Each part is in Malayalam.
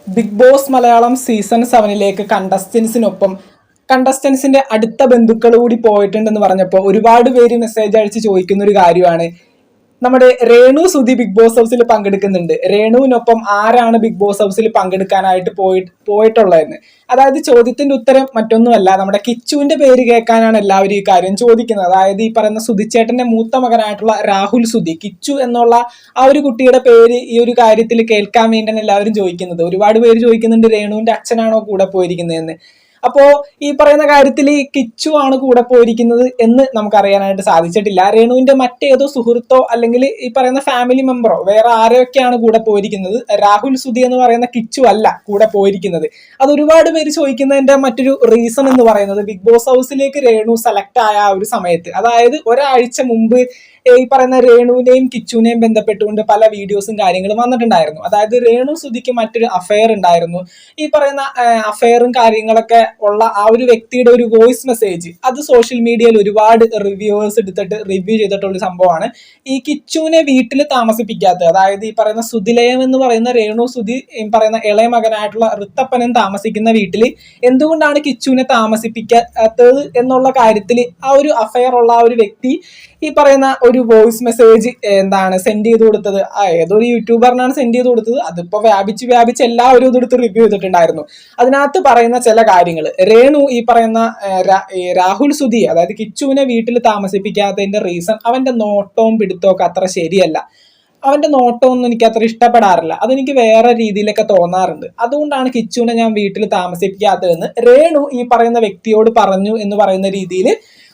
ബിഗ് ബോസ് മലയാളം സീസൺ 7 കണ്ടസ്റ്റൻസിന്റെ അടുത്ത ബന്ധുക്കൾ കൂടി പോയിട്ടുണ്ടെന്ന് പറഞ്ഞപ്പോൾ ഒരുപാട് പേര് മെസ്സേജ് അയച്ച് ചോദിക്കുന്ന ഒരു കാര്യമാണ്. നമ്മുടെ രേണു സുധി ബിഗ് ബോസ് ഹൗസിൽ പങ്കെടുക്കുന്നുണ്ട്. രേണുവിനൊപ്പം ആരാണ് ബിഗ് ബോസ് ഹൗസിൽ പങ്കെടുക്കാനായിട്ട് പോയിട്ടുള്ളതെന്ന്. അതായത് ചോദ്യത്തിന്റെ ഉത്തരം മറ്റൊന്നുമല്ല, നമ്മുടെ കിച്ചുവിന്റെ പേര് കേൾക്കാനാണ് എല്ലാവരും ഈ കാര്യം ചോദിക്കുന്നത്. അതായത് ഈ പറയുന്ന സുധിച്ചേട്ടന്റെ മൂത്ത മകനായിട്ടുള്ള രാഹുൽ സുധി, കിച്ചു എന്നുള്ള ആ ഒരു കുട്ടിയുടെ പേര് ഈ ഒരു കാര്യത്തിൽ കേൾക്കാൻ വേണ്ടിയാണ് എല്ലാവരും ചോദിക്കുന്നത്. ഒരുപാട് പേര് ചോദിക്കുന്നുണ്ട് രേണുവിന്റെ അച്ഛനാണോ കൂടെ പോയിരിക്കുന്നതെന്ന്. അപ്പോ ഈ പറയുന്ന കാര്യത്തിൽ കിച്ചു ആണ് കൂടെ പോയിരിക്കുന്നത് എന്ന് നമുക്കറിയാനായിട്ട് സാധിച്ചിട്ടില്ല. രേണുവിന്റെ മറ്റേതോ സുഹൃത്തോ അല്ലെങ്കിൽ ഈ പറയുന്ന ഫാമിലി മെമ്പറോ വേറെ ആരെയൊക്കെയാണ് കൂടെ പോയിരിക്കുന്നത്. രാഹുൽ സുധി എന്ന് പറയുന്ന കിച്ചു അല്ല കൂടെ പോയിരിക്കുന്നത്. അത് ഒരുപാട് പേര് ചോദിക്കുന്നതിന്റെ മറ്റൊരു റീസൺ എന്ന് പറയുന്നത്, ബിഗ് ബോസ് ഹൗസിലേക്ക് രേണു സെലക്ട് ആയ ആ ഒരു സമയത്ത്, അതായത് ഒരാഴ്ച മുമ്പ് ഈ പറയുന്ന രേണുവിനെയും കിച്ചുവിനെയും ബന്ധപ്പെട്ടുകൊണ്ട് പല വീഡിയോസും കാര്യങ്ങളും വന്നിട്ടുണ്ടായിരുന്നു. അതായത് രേണു സുധിക്ക് മറ്റൊരു അഫെയർ ഉണ്ടായിരുന്നു. ഈ പറയുന്ന അഫെയറും കാര്യങ്ങളൊക്കെ ഉള്ള ആ ഒരു വ്യക്തിയുടെ ഒരു വോയിസ് മെസ്സേജ് അത് സോഷ്യൽ മീഡിയയിൽ ഒരുപാട് റിവ്യൂവേഴ്സ് എടുത്തിട്ട് റിവ്യൂ ചെയ്തിട്ടുള്ള സംഭവമാണ്. ഈ കിച്ചുവിനെ വീട്ടിൽ താമസിപ്പിക്കാത്തത്, അതായത് ഈ പറയുന്ന സുധിലയം എന്ന് പറയുന്ന രേണു സുധി ഈ പറയുന്ന ഇളയ മകനായിട്ടുള്ള ഋത്തപ്പനും താമസിക്കുന്ന വീട്ടിൽ എന്തുകൊണ്ടാണ് കിച്ചുവിനെ താമസിപ്പിക്കാത്തത് എന്നുള്ള കാര്യത്തിൽ ആ ഒരു അഫെയർ ഉള്ള ആ ഒരു വ്യക്തി ഈ പറയുന്ന ഒരു വോയിസ് മെസ്സേജ് സെൻഡ് ചെയ്ത് കൊടുത്തത് ഏതൊരു യൂട്യൂബറിനാണ് സെൻഡ് ചെയ്ത് കൊടുത്തത്. അതിപ്പോ വ്യാപിച്ച് എല്ലാവരും ഇതെടുത്ത് റിവ്യൂ ചെയ്തിട്ടുണ്ടായിരുന്നു. അതിനകത്ത് പറയുന്ന ചില കാര്യങ്ങൾ, രേണു ഈ പറയുന്ന രാഹുൽ സുധി അതായത് കിച്ചുവിനെ വീട്ടിൽ താമസിപ്പിക്കാത്തതിന്റെ റീസൺ അവന്റെ നോട്ടവും പിടുത്തവും ഒക്കെ അത്ര ശരിയല്ല. അവന്റെ നോട്ടമൊന്നും എനിക്ക് അത്ര ഇഷ്ടപ്പെടാറില്ല. അതെനിക്ക് വേറെ രീതിയിലൊക്കെ തോന്നാറുണ്ട്. അതുകൊണ്ടാണ് കിച്ചുവിനെ ഞാൻ വീട്ടിൽ താമസിപ്പിക്കാത്തതെന്ന് രേണു ഈ പറയുന്ന വ്യക്തിയോട് പറഞ്ഞു എന്ന് പറയുന്ന രീതിയിൽ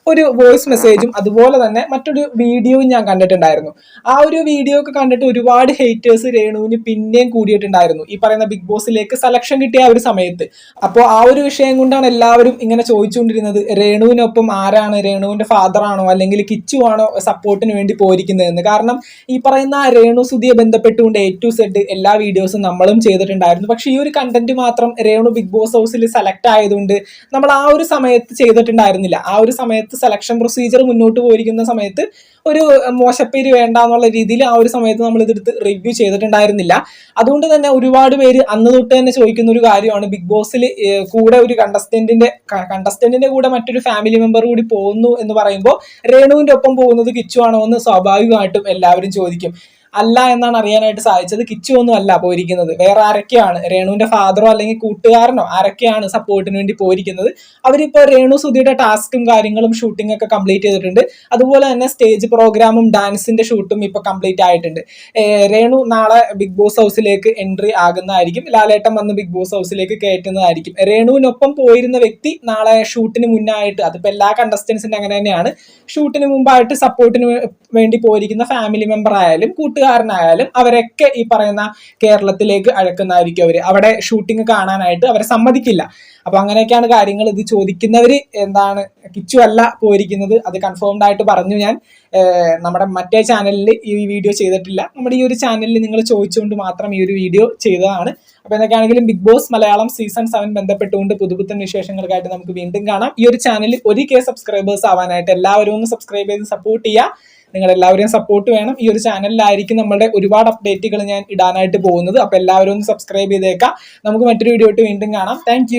ഒരു വോയിസ് മെസ്സേജും അതുപോലെ തന്നെ മറ്റൊരു വീഡിയോയും ഞാൻ കണ്ടിട്ടുണ്ടായിരുന്നു. ആ ഒരു വീഡിയോ ഒക്കെ കണ്ടിട്ട് ഒരുപാട് ഹേറ്റേഴ്സ് രേണുവിന് പിന്നെയും കൂടിയിട്ടുണ്ടായിരുന്നു ഈ പറയുന്ന ബിഗ് ബോസിലേക്ക് സെലക്ഷൻ കിട്ടിയ ആ ഒരു സമയത്ത്. അപ്പോൾ ആ ഒരു വിഷയം കൊണ്ടാണ് എല്ലാവരും ഇങ്ങനെ ചോദിച്ചുകൊണ്ടിരുന്നത്, രേണുവിനൊപ്പം ആരാണ്, രേണുവിന്റെ ഫാദർ ആണോ അല്ലെങ്കിൽ കിച്ചു ആണോ സപ്പോർട്ടിന് വേണ്ടി പോയിരിക്കുന്നതെന്ന്. കാരണം ഈ പറയുന്ന രേണു സുധിയെ ബന്ധപ്പെട്ടുകൊണ്ട് A to Z എല്ലാ വീഡിയോസും നമ്മളും ചെയ്തിട്ടുണ്ടായിരുന്നു. പക്ഷെ ഈ ഒരു കണ്ടന്റ് മാത്രം രേണു ബിഗ് ബോസ് ഹൗസിൽ സെലക്ട് ആയതുകൊണ്ട് നമ്മൾ ആ ഒരു സമയത്ത് ചെയ്തിട്ടുണ്ടായിരുന്നില്ല. ആ ഒരു സമയത്ത് സെലക്ഷൻ പ്രൊസീജിയർ മുന്നോട്ട് പോയിരിക്കുന്ന സമയത്ത് ഒരു മോശപ്പേര് വേണ്ട എന്നുള്ള രീതിയിൽ ആ ഒരു സമയത്ത് നമ്മൾ ഇതെടുത്ത് റിവ്യൂ ചെയ്തിട്ടുണ്ടായിരുന്നില്ല. അതുകൊണ്ട് തന്നെ ഒരുപാട് പേര് അന്ന് തൊട്ട് തന്നെ ചോദിക്കുന്ന ഒരു കാര്യമാണ്, ബിഗ് ബോസിൽ കൂടെ ഒരു കണ്ടസ്റ്റന്റിന്റെ കൂടെ മറ്റൊരു ഫാമിലി മെമ്പർ കൂടി പോകുന്നു എന്ന് പറയുമ്പോൾ രേണുവിന്റെ ഒപ്പം പോകുന്നത് കിച്ചു ആണോ എന്ന് സ്വാഭാവികമായിട്ടും എല്ലാവരും ചോദിക്കും. അല്ല എന്നാണ് അറിയാനായിട്ട് സാധിച്ചത്. കിച്ചു ഒന്നും അല്ല പോയിരിക്കുന്നത്. വേറെ ആരൊക്കെയാണ്, രേണുവിന്റെ ഫാദറോ അല്ലെങ്കിൽ കൂട്ടുകാരനോ ആരൊക്കെയാണ് സപ്പോർട്ടിന് വേണ്ടി പോയിരിക്കുന്നത്. അവരിപ്പോ രേണു സുധിയുടെ ടാസ്കും കാര്യങ്ങളും ഷൂട്ടിംഗ് ഒക്കെ കംപ്ലീറ്റ് ചെയ്തിട്ടുണ്ട്. അതുപോലെ തന്നെ സ്റ്റേജ് പ്രോഗ്രാമും ഡാൻസിന്റെ ഷൂട്ടും ഇപ്പൊ കംപ്ലീറ്റ് ആയിട്ടുണ്ട്. രേണു നാളെ ബിഗ് ബോസ് ഹൗസിലേക്ക് എൻട്രി ആകുന്നതായിരിക്കും. ലാലേട്ടൻ വന്ന് ബിഗ് ബോസ് ഹൗസിലേക്ക് കയറ്റുന്നതായിരിക്കും. രേണുവിനൊപ്പം പോയിരുന്ന വ്യക്തി നാളെ ഷൂട്ടിന് മുന്നായിട്ട്, അതിപ്പോ എല്ലാ കണ്ടസ്റ്റൻസിന്റെ അങ്ങനെ തന്നെയാണ്, ഷൂട്ടിന് മുമ്പായിട്ട് സപ്പോർട്ടിന് വേണ്ടി പോയിരിക്കുന്ന ഫാമിലി മെമ്പർ ആയാലും കൂട്ടുകാരനായാലും അവരൊക്കെ ഈ പറയുന്ന കേരളത്തിലേക്ക് അഴക്കുന്നതായിരിക്കും. അവിടെ ഷൂട്ടിംഗ് കാണാനായിട്ട് അവരെ സമ്മതിക്കില്ല. അപ്പൊ അങ്ങനെയൊക്കെയാണ് കാര്യങ്ങൾ. ഇത് ചോദിക്കുന്നവര് കിച്ചു അല്ല പോയിരിക്കുന്നത്, അത് കൺഫേംഡ് ആയിട്ട് പറഞ്ഞു ഞാൻ. നമ്മുടെ മറ്റേ ചാനലിൽ ഈ വീഡിയോ ചെയ്തിട്ടില്ല. നമ്മുടെ ഈ ഒരു ചാനലിൽ നിങ്ങൾ ചോദിച്ചുകൊണ്ട് മാത്രം ഈ ഒരു വീഡിയോ ചെയ്തതാണ്. അപ്പൊ എന്തൊക്കെയാണെങ്കിലും ബിഗ് ബോസ് മലയാളം സീസൺ 7 ബന്ധപ്പെട്ടുകൊണ്ട് പുതുപുത്തൻ വിശേഷങ്ങൾക്കായിട്ട് നമുക്ക് വീണ്ടും കാണാം. ഈ ഒരു ചാനലിൽ 1K സബ്സ്ക്രൈബേഴ്സ് ആവാനായിട്ട് എല്ലാവരും ഒന്ന് സബ്സ്ക്രൈബ് ചെയ്ത് സപ്പോർട്ട് ചെയ്യുക. നിങ്ങൾ എല്ലാവരെയും സപ്പോർട്ട് വേണം. ഈ ഒരു ചാനലിലായിരിക്കും നമ്മുടെ ഒരുപാട് അപ്ഡേറ്റുകൾ ഞാൻ ഇടാനായിട്ട് പോകുന്നത്. അപ്പൊ എല്ലാവരും ഒന്ന് സബ്സ്ക്രൈബ് ചെയ്തേക്കാം. നമുക്ക് മറ്റൊരു വീഡിയോ ആയിട്ട് വീണ്ടും കാണാം. താങ്ക്